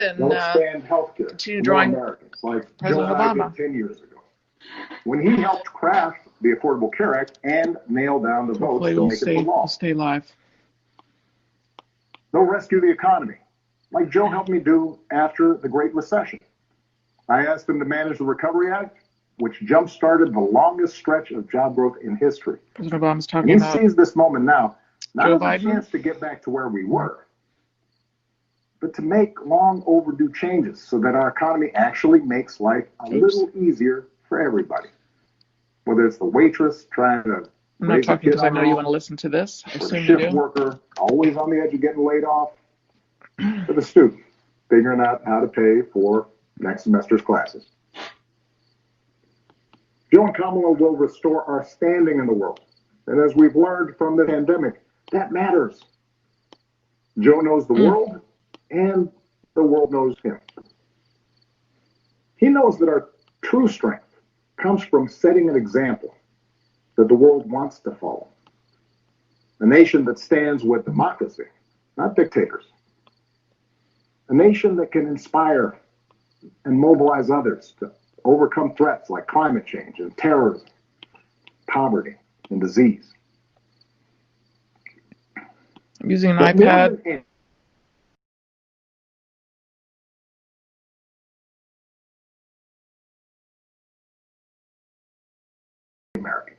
and They'll expand healthcare continue to more drawing Americans, like Joe President and I Obama. did 10 years ago, when he helped craft the Affordable Care Act and nail down the votes Hopefully to we'll make it the law. stay live. They'll rescue the economy, like Joe helped me do after the Great Recession. I asked him to manage the Recovery Act, which jump-started the longest stretch of job growth in history. President Obama's talking And he about sees this moment now, not Joe as a Biden? chance to get back to where we were, but to make long overdue changes so that our economy actually makes life a little easier for everybody. Whether it's the waitress trying to I'm not talking because I know you want to listen to this. I or the assume you shift do. worker always on the edge of getting laid off, for the student figuring out how to pay for next semester's classes. Joe and Kamala will restore our standing in the world. And as we've learned from the pandemic, that matters. Joe knows the world, and the world knows him. He knows that our true strength comes from setting an example that the world wants to follow. A nation that stands with democracy, not dictators. A nation that can inspire and mobilize others to overcome threats like climate change and terrorism, poverty, and disease. I'm using an But iPad.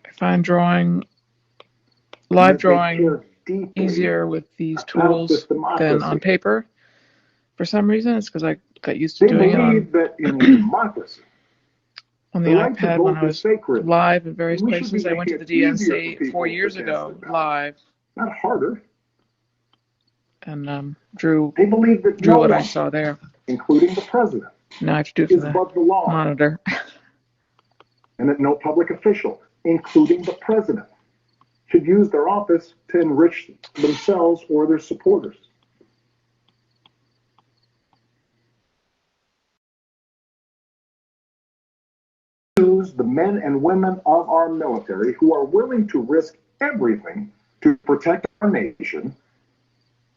I find live drawing easier with these tools than on paper. For some reason, it's because I got used to doing it on the iPad when I was live in various places. I went to the DNC 4 years ago live. Not harder. And drew what I saw there, including the president. Now I have to do it from the monitor. And that no public official, including the president, should use their office to enrich themselves or their supporters. Use the men and women of our military who are willing to risk everything to protect our nation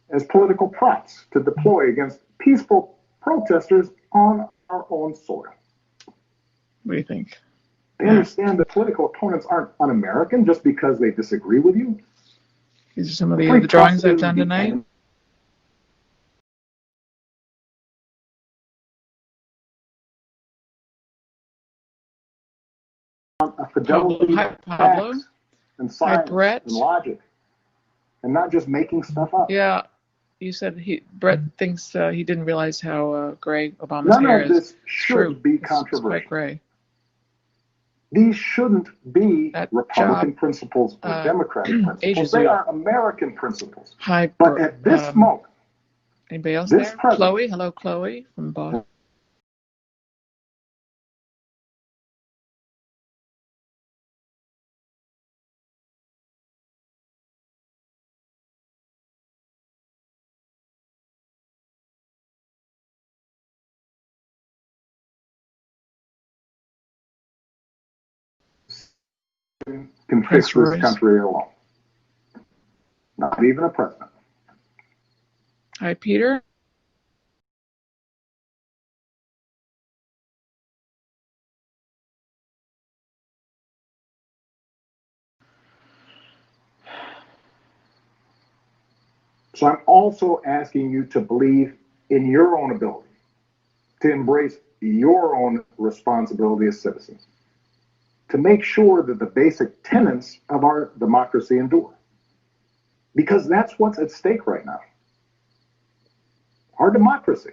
as political props to deploy against peaceful protesters on our own soil. What do you think? They understand that political opponents aren't un-American just because they disagree with you. These are some of the drawings I've done tonight. A fidelity Hi, Pablo. And science Hi, Brett. And logic, and not just making stuff up. Yeah, you said Brett thinks he didn't realize how gray Obama's hair is. None of this should be controversial. It's quite gray. These shouldn't be Republican principles or Democratic principles. They are American principles. Hi, but at this moment, anybody else there? Chloe, hello, Chloe from Boston. Can fix this country alone. Not even a president. Hi, Peter. So I'm also asking you to believe in your own ability, to embrace your own responsibility as citizens, to make sure that the basic tenets of our democracy endure. Because that's what's at stake right now. Our democracy.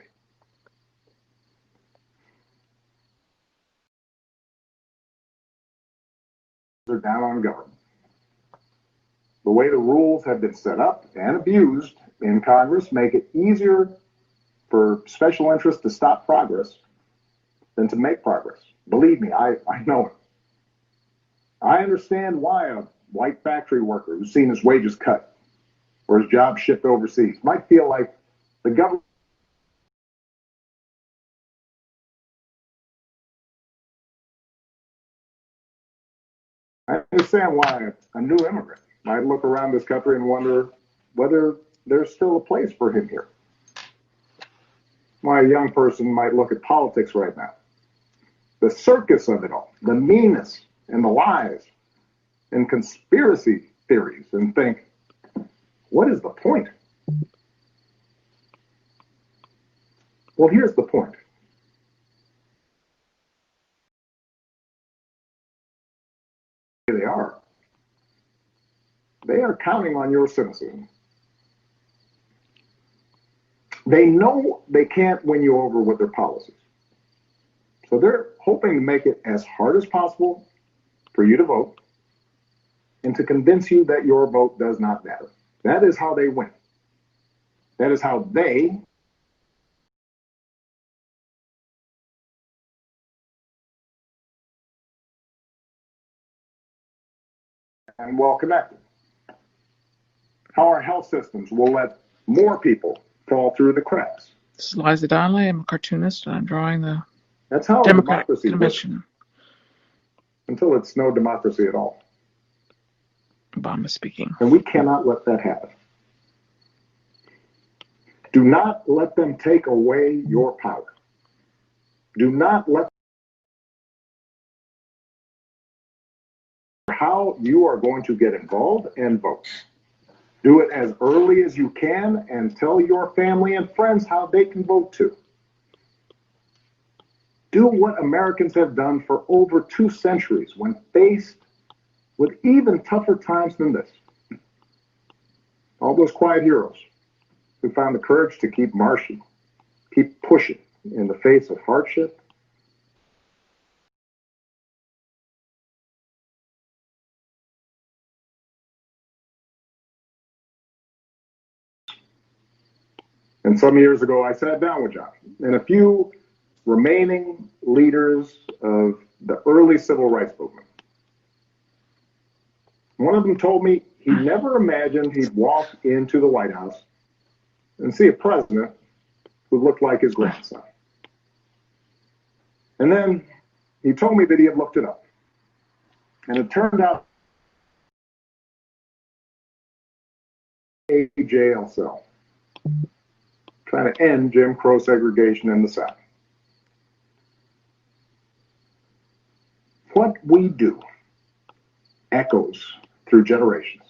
They're down on government. The way the rules have been set up and abused in Congress make it easier for special interests to stop progress than to make progress. Believe me, I know it. I understand why a white factory worker who's seen his wages cut or his job shipped overseas might feel like the government I understand why a new immigrant might look around this country and wonder whether there's still a place for him here. why a young person might look at politics right now, the circus of it all, the meanness and the lies and conspiracy theories, and think, what is the point? Well, here's the point. They are. They are counting on your cynicism. They know they can't win you over with their policies. So they're hoping to make it as hard as possible for you to vote and to convince you that your vote does not matter. That is how they win. That is how they and well connected. How our health systems will let more people fall through the cracks. This is Liza Donnelly. I'm a cartoonist, and I'm drawing the That's how Democratic democracy Convention. works. Until it's no democracy at all. Obama speaking. And we cannot let that happen. Do not let them take away your power. Do not let how you are going to get involved and vote. Do it as early as you can and tell your family and friends how they can vote too. Do what Americans have done for over 2 centuries when faced with even tougher times than this. All those quiet heroes who found the courage to keep marching, keep pushing in the face of hardship. And some years ago, I sat down with John and a few remaining leaders of the early civil rights movement. One of them told me he never imagined he'd walk into the White House and see a president who looked like his grandson. And then he told me that he had looked it up. And it turned out a jail cell trying to end Jim Crow segregation in the South. What we do echoes through generations.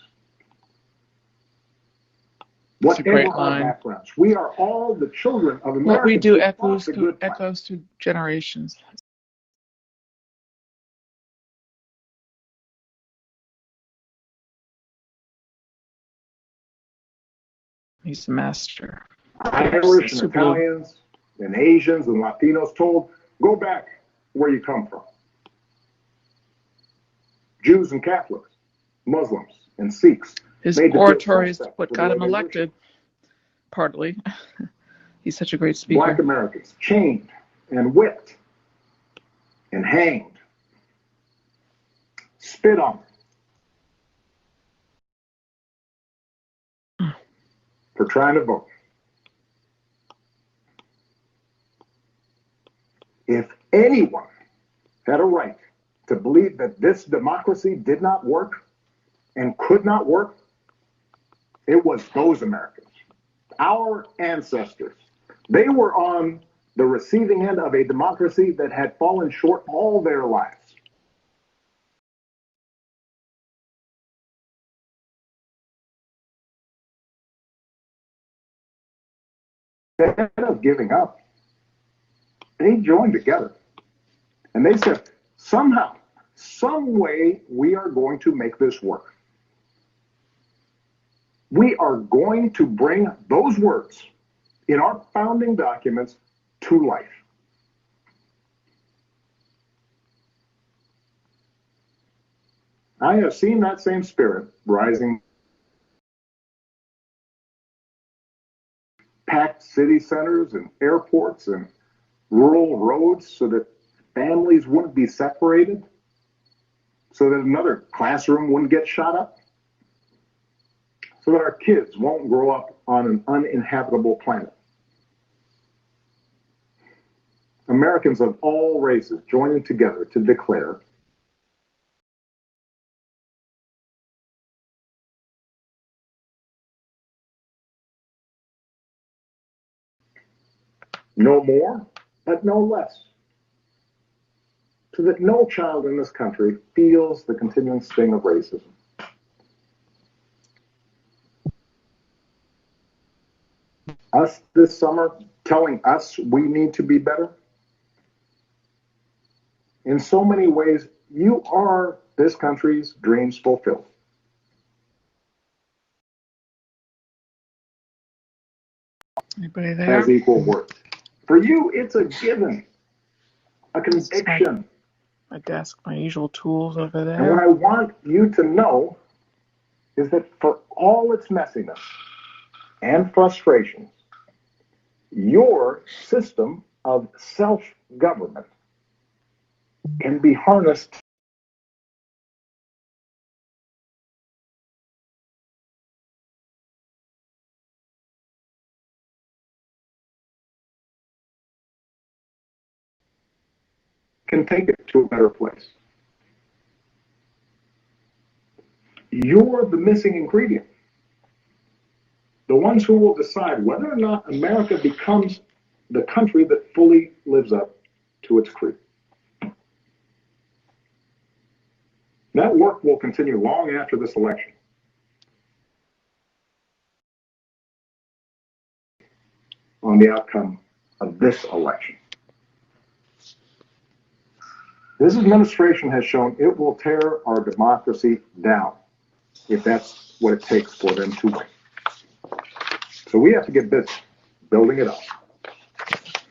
Whatever our backgrounds, we are all the children of America. What we do echoes through generations. He's the master. Irish and Italians and Asians and Latinos told, go back where you come from. Jews and Catholics, Muslims and Sikhs. His oratory is what got him elected, partly. He's such a great speaker. Black Americans chained and whipped and hanged, spit on for trying to vote. If anyone had a right to believe that this democracy did not work and could not work, it was those Americans, our ancestors. They were on the receiving end of a democracy that had fallen short all their lives. Instead of giving up, they joined together. And they said, somehow, some way, we are going to make this work. We are going to bring those words in our founding documents to life. I have seen that same spirit rising, packed city centers and airports and rural roads so that families wouldn't be separated, so that another classroom wouldn't get shot up, so that our kids won't grow up on an uninhabitable planet. Americans of all races joining together to declare No more, but no less, so that no child in this country feels the continuing sting of racism. Us this summer telling us we need to be better. In so many ways, you are this country's dreams fulfilled. Anybody there? Has equal worth. For you, it's a given, a conviction. My desk, my usual tools over there. And what I want you to know is that for all its messiness and frustrations, your system of self-government can be harnessed can take it to a better place. You're the missing ingredient. The ones who will decide whether or not America becomes the country that fully lives up to its creed. That work will continue long after this election. On the outcome of this election. This administration has shown it will tear our democracy down if that's what it takes for them to win. So we have to get busy building it up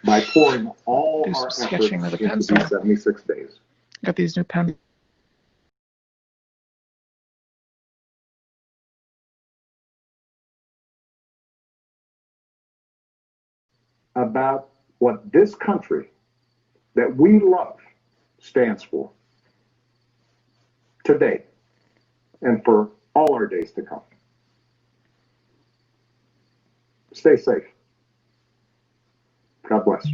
by pouring all our efforts into these 76 days. Got these new pens. About what this country that we love stands for today and for all our days to come. Stay safe. God bless.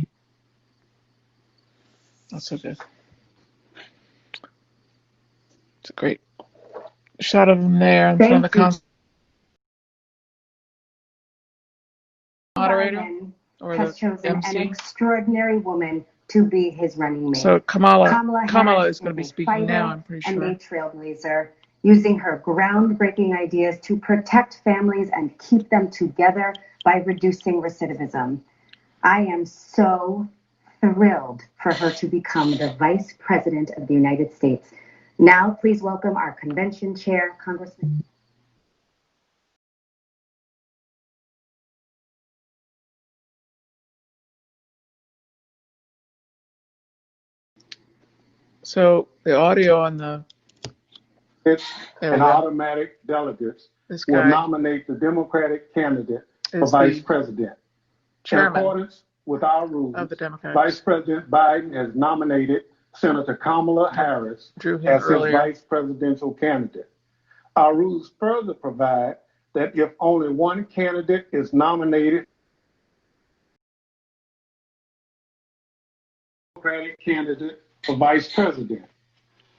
That's so good. It's a great shot of them there in front of the moderator or has the chosen MC. An extraordinary woman to be his running mate. So Kamala is going to be speaking now, I'm pretty sure. And a trailblazer, using her groundbreaking ideas to protect families and keep them together by reducing recidivism. I am so thrilled for her to become the Vice President of the United States. Now, please welcome our convention chair, Congressman. So the audio on the automatic delegates will nominate the Democratic candidate for vice president. In accordance with our rules, Vice President Biden has nominated Senator Kamala Harris as his vice presidential candidate. Our rules further provide that if only one candidate is nominated, Democratic candidate for vice president.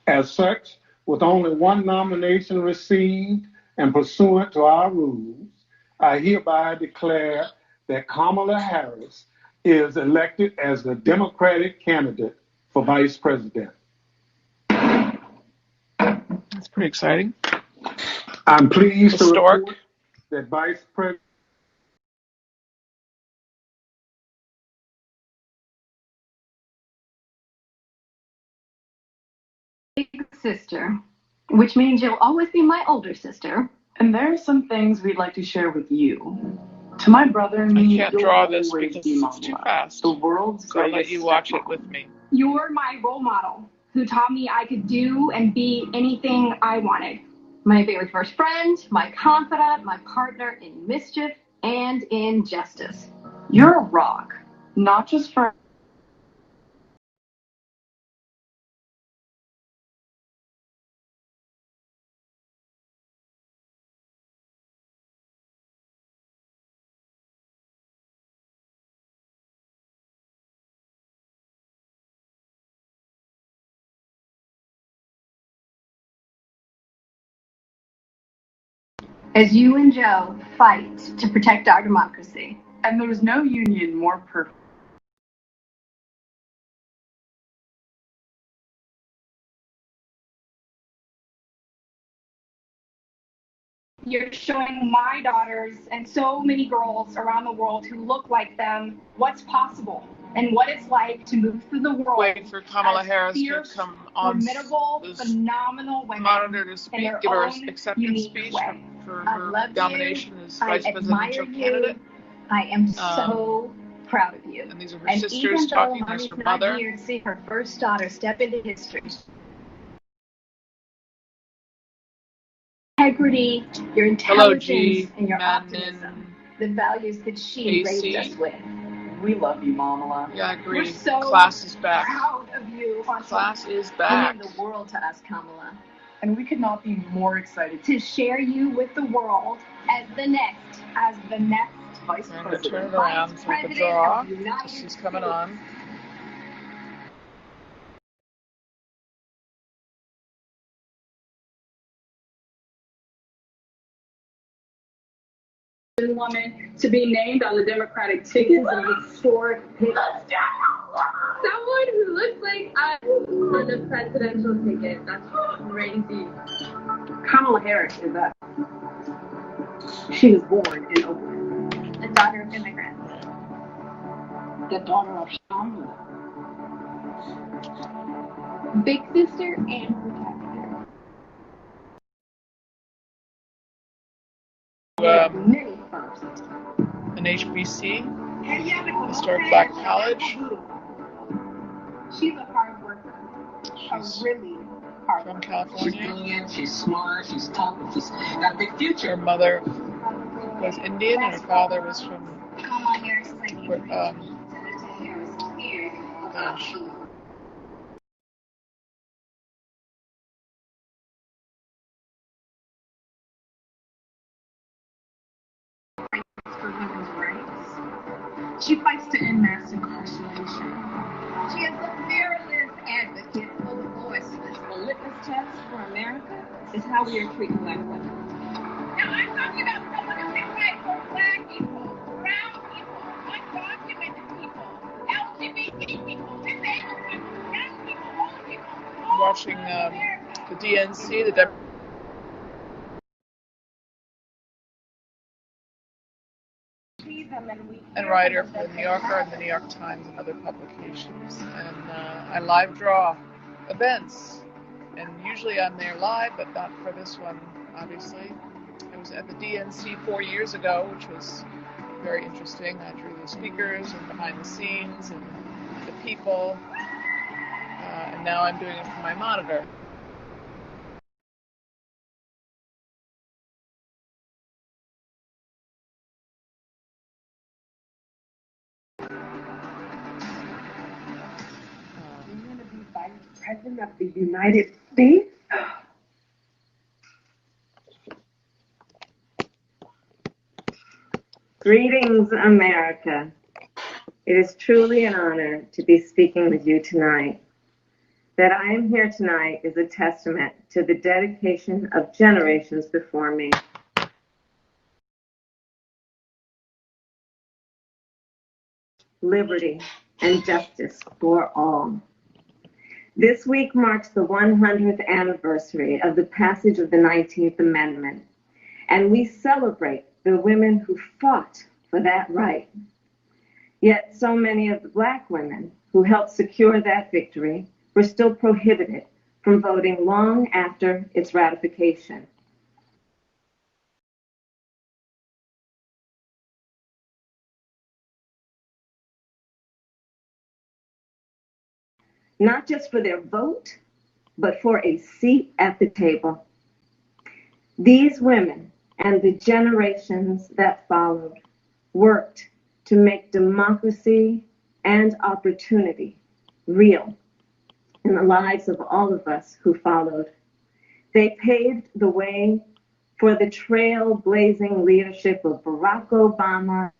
As such, with only one nomination received and pursuant to our rules, I hereby declare that Kamala Harris is elected as the Democratic candidate for vice president. That's pretty exciting. I'm pleased to report that Vice President big sister, which means you'll always be my older sister. And there are some things we'd like to share with you. To my brother and me, I can't draw this because it's too fast. The world's so I'll let you watch it with me. You're my role model, who taught me I could do and be anything I wanted. My very first friend, my confidant, my partner in mischief and in justice. You're a rock, not just for as you and Joe fight to protect our democracy. And there's no union more perfect you're showing my daughters and so many girls around the world who look like them what's possible and what it's like to move through the world. Waiting for Kamala Harris fierce, to come on formidable, phenomenal women monitor to speak, give her acceptance speech for her nomination as vice presidential candidate. I am so proud of you. And these are her sisters talking as her mother. Here to see her first daughter step into history. Integrity, your intelligence, and your optimism. The values that she raised us with. We love you, Mama. Yeah, I agree. We're so Class is back. proud of you. Class is back. You mean the world to us, Kamala. And we could not be more excited to share you with the world as the next vice I'm going to president. turn it around so we can draw. She's coming on. Woman to be named on the Democratic ticket is a historic pick. Someone who looks like us on the presidential ticket. That's crazy. Kamala Harris is us. She was born in Oakland. A daughter of immigrants. The daughter of Shamla. Big sister and protector. Many firsts. An HBC, Historic Black College. She's a hard worker. She's really hard from worker. California. She's brilliant, she's smart, she's tough, she's got a big future. Her mother was Indian and her father was from gosh. For women's rights. She fights to end mass incarceration. She is a fearless advocate for the voiceless. The litmus test for America is how we are treating black women. Now I'm talking about someone who can fight for black people, brown people, undocumented people, LGBT people, disabled people, young people, old people. Watching the DNC, the and writer for the New Yorker and the New York Times and other publications. And I live draw events. And usually I'm there live, but not for this one, obviously. I was at the DNC 4 years ago, which was very interesting. I drew the speakers and behind the scenes and the people. And now I'm doing it for my monitor. President of the United States? Greetings, America. It is truly an honor to be speaking with you tonight. That I am here tonight is a testament to the dedication of generations before me. Liberty and justice for all. This week marks the 100th anniversary of the passage of the 19th Amendment, and we celebrate the women who fought for that right. Yet so many of the Black women who helped secure that victory were still prohibited from voting long after its ratification. Not just for their vote, but for a seat at the table. These women and the generations that followed worked to make democracy and opportunity real in the lives of all of us who followed. They paved the way for the trailblazing leadership of Barack Obama